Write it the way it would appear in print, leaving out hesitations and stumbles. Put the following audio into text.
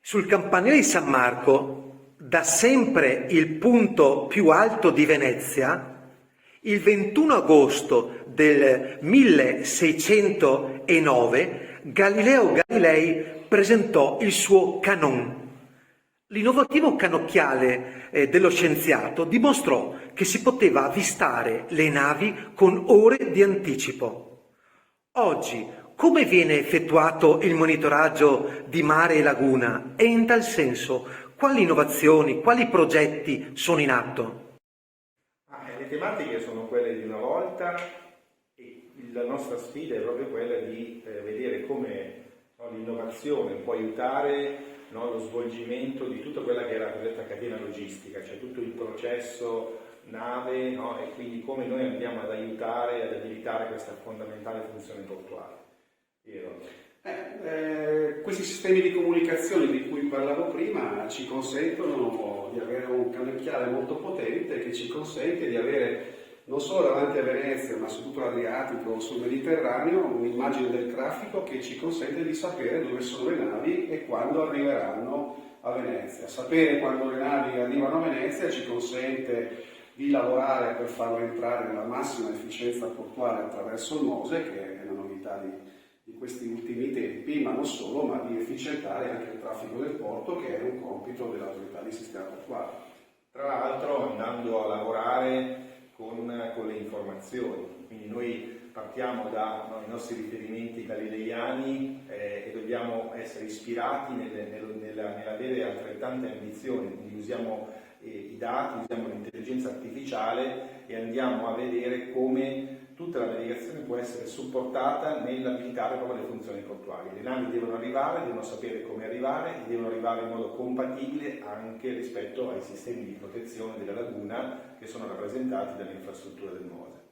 Sul campanile di San Marco, da sempre il punto più alto di Venezia, il 21 agosto del 1609 Galileo Galilei presentò il suo Canon. L'innovativo cannocchiale dello scienziato dimostrò che si poteva avvistare le navi con ore di anticipo. Oggi, come viene effettuato il monitoraggio di mare e laguna e in tal senso quali innovazioni, quali progetti sono in atto? Le tematiche sono quelle di una volta e la nostra sfida è proprio quella di vedere come l'innovazione può aiutare lo svolgimento di tutta quella che è la cosiddetta catena logistica, cioè tutto il processo nave e quindi come noi andiamo ad aiutare ad abilitare questa fondamentale funzione portuale. Questi sistemi di comunicazione di cui parlavo prima ci consentono di avere un cannocchiale molto potente che ci consente di avere non solo davanti a Venezia ma soprattutto all'Adriatico o sul Mediterraneo un'immagine del traffico che ci consente di sapere dove sono le navi e quando arriveranno a Venezia. Sapere quando le navi arrivano a Venezia ci consente di lavorare per farlo entrare nella massima efficienza portuale attraverso il MOSE, che è una novità di questi ultimi tempi, ma non solo, ma di efficientare anche il traffico del porto, che è un compito dell'autorità di sistema portuale. Tra l'altro andando a lavorare con le informazioni, quindi noi partiamo dai nostri riferimenti galileiani e dobbiamo essere ispirati nell'avere altrettante ambizioni, quindi usiamo i dati, usiamo l'intelligenza artificiale e andiamo a vedere come tutta la navigazione può essere supportata nell'abilitare proprio le funzioni portuali. Le navi devono arrivare, devono sapere come arrivare e devono arrivare in modo compatibile anche rispetto ai sistemi di protezione della laguna che sono rappresentati dalle infrastrutture del MOSE.